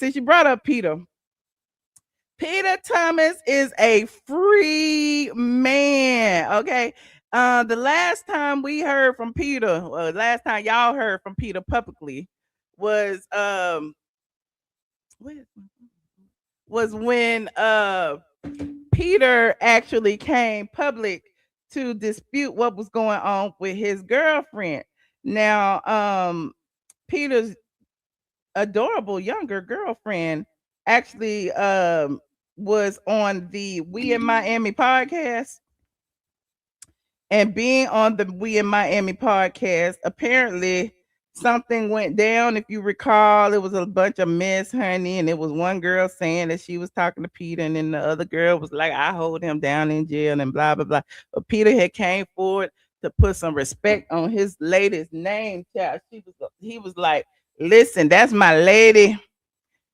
since you brought up Peter Thomas is a free man. Okay. The last time we heard from Peter, last time y'all heard from Peter publicly was when Peter actually came public to dispute what was going on with his girlfriend. Now, Peter's adorable younger girlfriend actually was on the We in Miami podcast. And being on the We in Miami podcast, apparently something went down. If you recall, it was a bunch of mess, honey. And it was one girl saying that she was talking to Peter, and then the other girl was like, I hold him down in jail and blah, blah, blah. But Peter had came forward to put some respect on his lady's name, child. He was like, listen, that's my lady.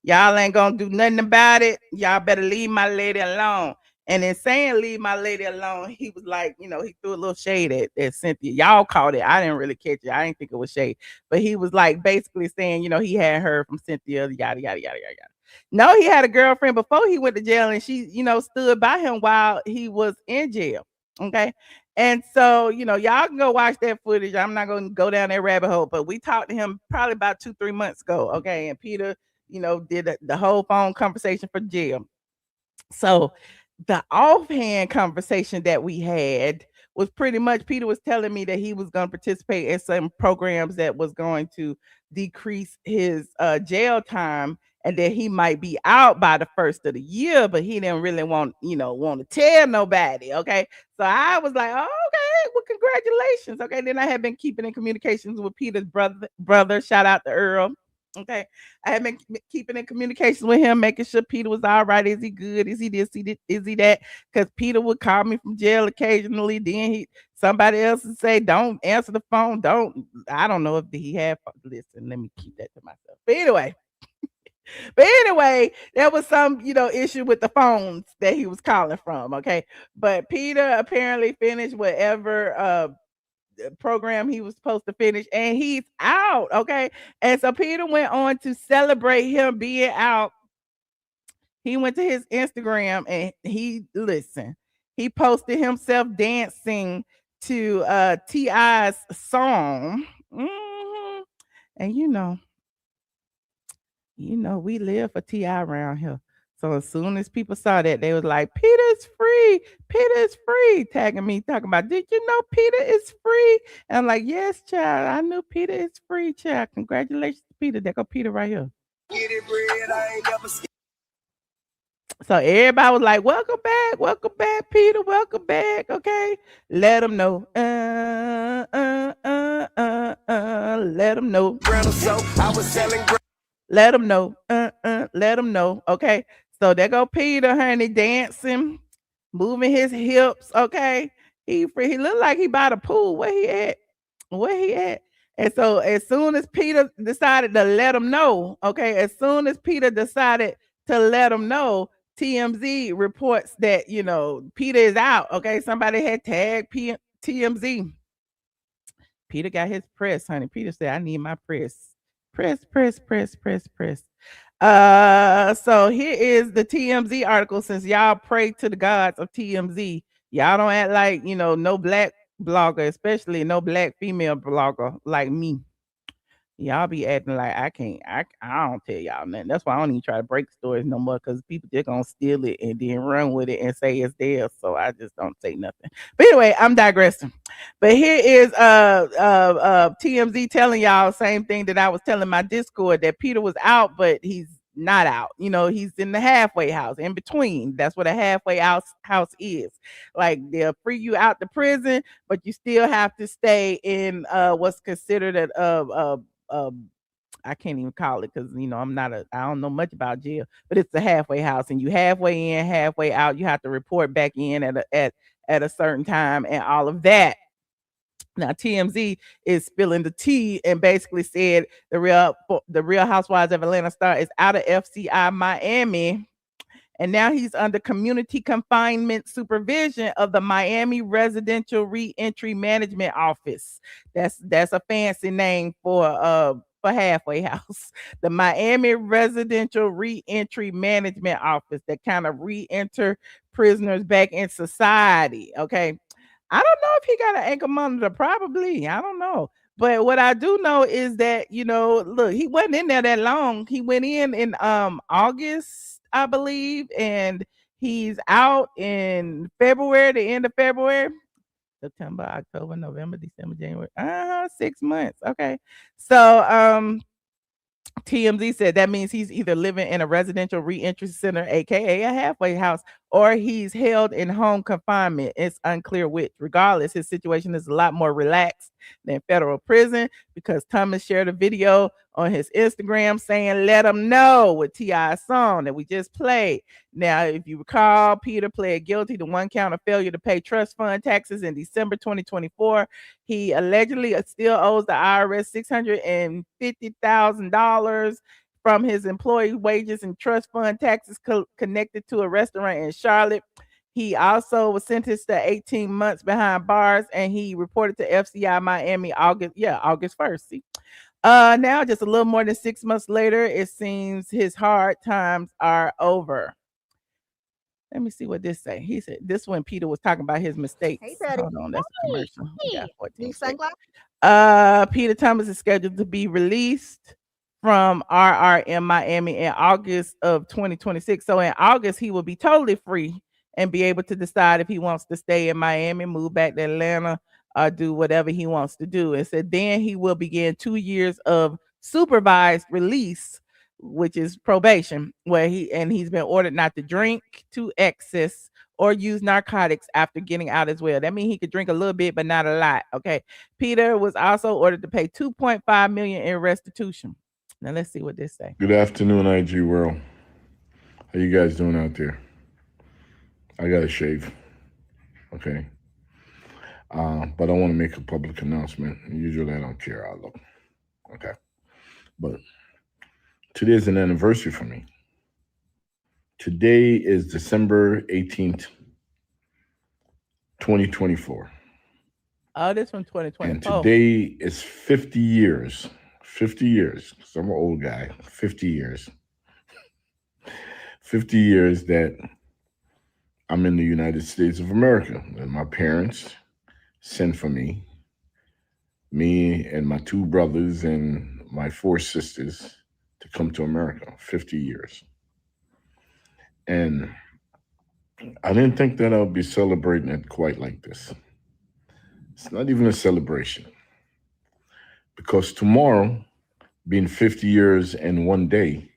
Y'all ain't gonna do nothing about it. Y'all better leave my lady alone. And in saying leave my lady alone, he was like, he threw a little shade at Cynthia. Y'all caught it. I didn't really catch it. I didn't think it was shade. But he was like basically saying, he had heard from Cynthia, yada, yada, yada, yada, yada. No, he had a girlfriend before he went to jail, and she, stood by him while he was in jail. Okay. And so, y'all can go watch that footage. I'm not going to go down that rabbit hole, but we talked to him probably about 2-3 months ago. Okay. And Peter, did the whole phone conversation for jail. So the offhand conversation that we had was pretty much Peter was telling me that he was going to participate in some programs that was going to decrease his jail time, and that he might be out by the first of the year, but he didn't really want to tell nobody. Okay. So I was like, oh, okay, well, congratulations. Okay. Then I had been keeping in communications with Peter's brother. Shout out to Earl. Okay. I have been keeping in communication with him, making sure Peter was all right. Is he good? Is he this? Is he that? Because Peter would call me from jail occasionally. Then somebody else would say, don't answer the phone. I don't know if he had. Listen, let me keep that to myself. But anyway, there was some, issue with the phones that he was calling from. Okay. But Peter apparently finished whatever program he was supposed to finish, and he's out. Okay. And so Peter went on to celebrate him being out. He went to his Instagram and he posted himself dancing to T.I.'s song. And we live for T.I. around here. So as soon as people saw that, they was like, Peter's free. Peter's free. Tagging me, talking about, did you know Peter is free? And I'm like, yes, child. I knew Peter is free, child. Congratulations, Peter. There go Peter right here. Get it, Red. I ain't never scared. So everybody was like, welcome back, Peter. Welcome back. Okay. Let them know. Let them know. Let them know. Let them know. Okay. So there go Peter, honey, dancing, moving his hips. Okay. He looked like he by the pool. Where he at? And so as soon as Peter decided to let him know, okay, as soon as Peter decided to let him know, TMZ reports that, Peter is out. Okay. Somebody had tagged TMZ. Peter got his press, honey. Peter said, I need my press. Press. So here is the TMZ article. Since y'all pray to the gods of TMZ, y'all don't act like, no black blogger, especially no black female blogger like me. Y'all be acting like I don't tell y'all nothing. That's why I don't even try to break stories no more, because people just gonna steal it and then run with it and say it's theirs. So I just don't say nothing. But anyway, I'm digressing. But here is TMZ telling y'all same thing that I was telling my Discord, that Peter was out, but he's not out. He's in the halfway house, in between. That's what a halfway house is. Like, they'll free you out the prison, but you still have to stay in what's considered I can't even call it, because I don't know much about jail, but it's a halfway house, and you halfway in, halfway out. You have to report back in at a certain time and all of that. Now TMZ is spilling the tea and basically said the Real Housewives of Atlanta star is out of FCI Miami, and now he's under community confinement supervision of the Miami Residential Reentry Management Office. That's a fancy name for for Halfway House, the Miami Residential Reentry Management Office that kind of re-enter prisoners back in society. Okay. I don't know if he got an ankle monitor. Probably. I don't know. But what I do know is that, look, he wasn't in there that long. He went in August, I believe, and he's out in February, the end of February. September, October, November, December, January. 6 months. Okay. So TMZ said that means he's either living in a residential reentry center, aka a halfway house, or he's held in home confinement. It's unclear which. Regardless, his situation is a lot more relaxed than federal prison because Thomas shared a video on his Instagram saying, "Let him know," with T.I.'s song that we just played. Now, if you recall, Peter pled guilty to one count of failure to pay trust fund taxes in December 2024. He allegedly still owes the IRS $650,000 from his employee wages and trust fund taxes connected to a restaurant in Charlotte. He also was sentenced to 18 months behind bars, and he reported to FCI Miami August 1st. See? Now, just a little more than 6 months later, it seems his hard times are over. Let me see what this say. He said this when Peter was talking about his mistakes. Hey, Daddy. Hold on, that's a commercial. We got 14 New seconds. sunglasses? Peter Thomas is scheduled to be released from RRM Miami in August of 2026. So in August, he will be totally free and be able to decide if he wants to stay in Miami, move back to Atlanta, or do whatever he wants to do. And said then he will begin 2 years of supervised release, which is probation, where he's been ordered not to drink to excess or use narcotics after getting out as well. That means he could drink a little bit, but not a lot. Okay. Peter was also ordered to pay $2.5 million in restitution. Now let's see what this say. Good afternoon, IG World. How you guys doing out there? I got to shave. Okay. But I want to make a public announcement. Usually I don't care how I look. Okay. But today is an anniversary for me. Today is December 18th, 2024. Oh, this from 2024. And today is 50 years. 50 years. So I'm an old guy. 50 years. 50 years that I'm in the United States of America. And my parents sent for me and my two brothers and my four sisters to come to America. 50 years. And I didn't think that I would be celebrating it quite like this. It's not even a celebration. Because tomorrow, being 50 years and one day,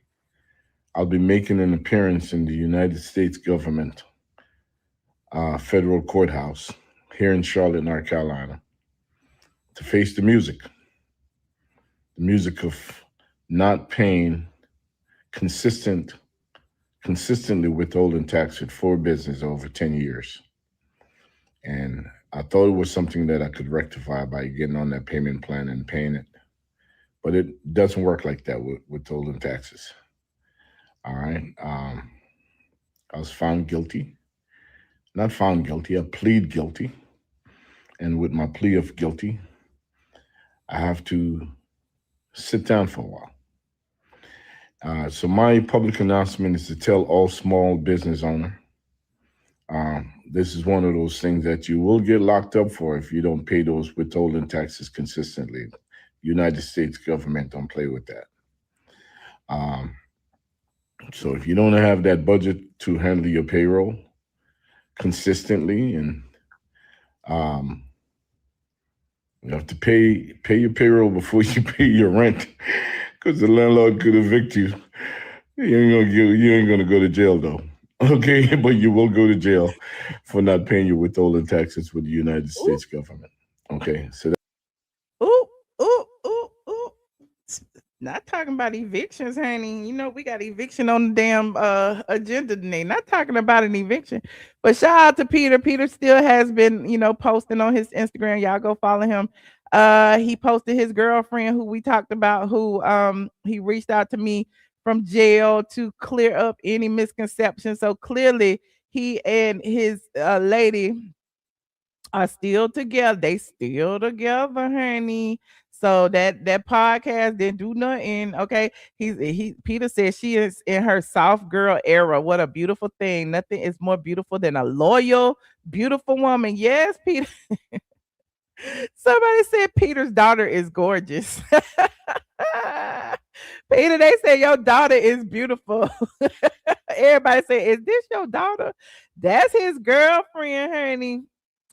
I'll be making an appearance in the United States government federal courthouse here in Charlotte, North Carolina, to face the music of not paying consistently withholding tax for business over 10 years. And I thought it was something that I could rectify by getting on that payment plan and paying it. But it doesn't work like that with withholding taxes. All right. I was found guilty. Not found guilty, I plead guilty. And with my plea of guilty, I have to sit down for a while. So my public announcement is to tell all small business owner, this is one of those things that you will get locked up for if you don't pay those withholding taxes consistently. United States government don't play with that. So if you don't have that budget to handle your payroll consistently, and you have to pay your payroll before you pay your rent, because the landlord could evict you. You ain't gonna go to jail though. Okay, but you will go to jail for not paying your withholding taxes with the United States government. Okay, so Ooh. Not talking about evictions, honey. You know, we got eviction on the damn agenda today. Not talking about an eviction. But shout out to Peter. Peter still has been, posting on his Instagram. Y'all go follow him. He posted his girlfriend who we talked about, who he reached out to me from jail to clear up any misconceptions. So clearly he and his lady are still together. They still together, honey. So that podcast didn't do nothing. Okay. He Peter said she is in her soft girl era. What a beautiful thing. Nothing is more beautiful than a loyal, beautiful woman. Yes, Peter. Somebody said Peter's daughter is gorgeous. Peter, they said your daughter is beautiful. Everybody said, "Is this your daughter?" That's his girlfriend, honey.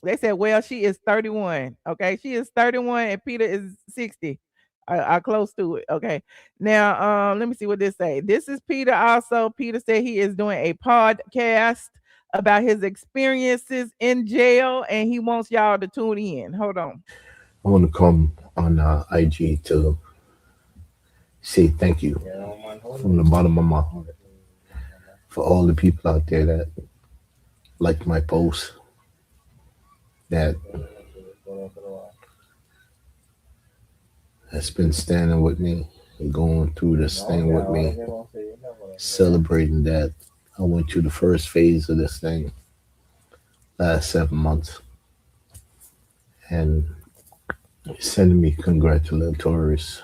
They said, "Well, she is 31." Okay, she is 31, and Peter is 60. Are close to it. Okay. Now, let me see what this say. This is Peter. Also, Peter said he is doing a podcast about his experiences in jail, and he wants y'all to tune in. Hold on. I want to come on IG to say thank you from the bottom of my heart for all the people out there that liked my post, that has been standing with me and going through this thing with me, celebrating that I went through the first phase of this thing last 7 months, and sending me congratulatories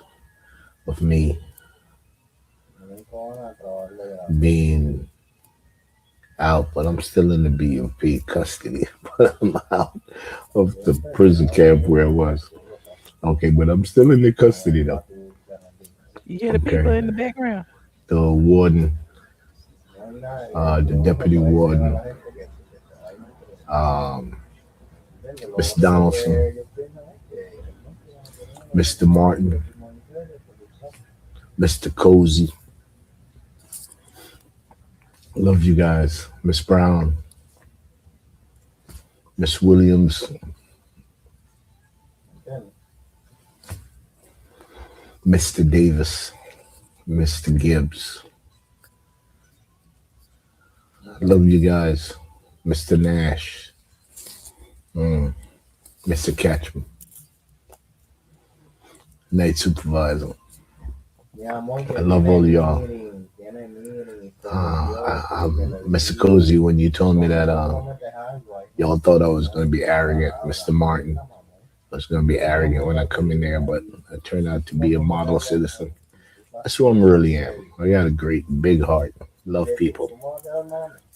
of me being out, but I'm still in the BMP custody. But I'm out of the prison camp where I was. Okay, but I'm still in the custody though. You hear the people Okay. in the background? The warden, the deputy warden, um, Miss Donaldson, Mr. Martin, Mr. Cozy. Love you guys. Miss Brown, Miss Williams, Mr. Davis, Mr. Gibbs. Love you guys. Mr. Nash, Mr. Catchman, Night Supervisor. I love all of y'all. Mr. Cozy, when you told me that y'all thought I was going to be arrogant, Mr. Martin, I was going to be arrogant when I come in there, but I turned out to be a model citizen. That's who I really am. I got a great big heart. Love people.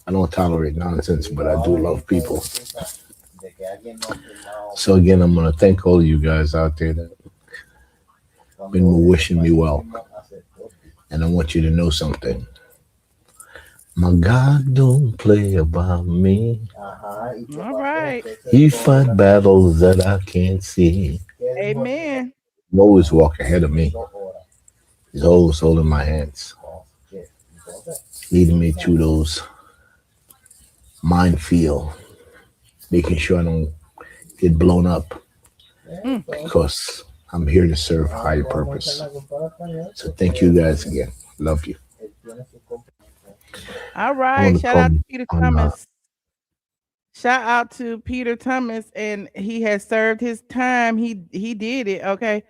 I don't tolerate nonsense, but I do love people. So again, I'm gonna thank all of you guys out there that been wishing me well, and I want you to know something. My God don't play about me. All right. He fight battles that I can't see. Amen. He always walk ahead of me. He's always holding my hands, leading me through those minefield, making sure I don't get blown up Mm. because I'm here to serve a higher purpose. So thank you guys again. Love you. All I right. want to Shout out to come Peter on. Thomas. Shout out to Peter Thomas, and he has served his time. He did it. Okay.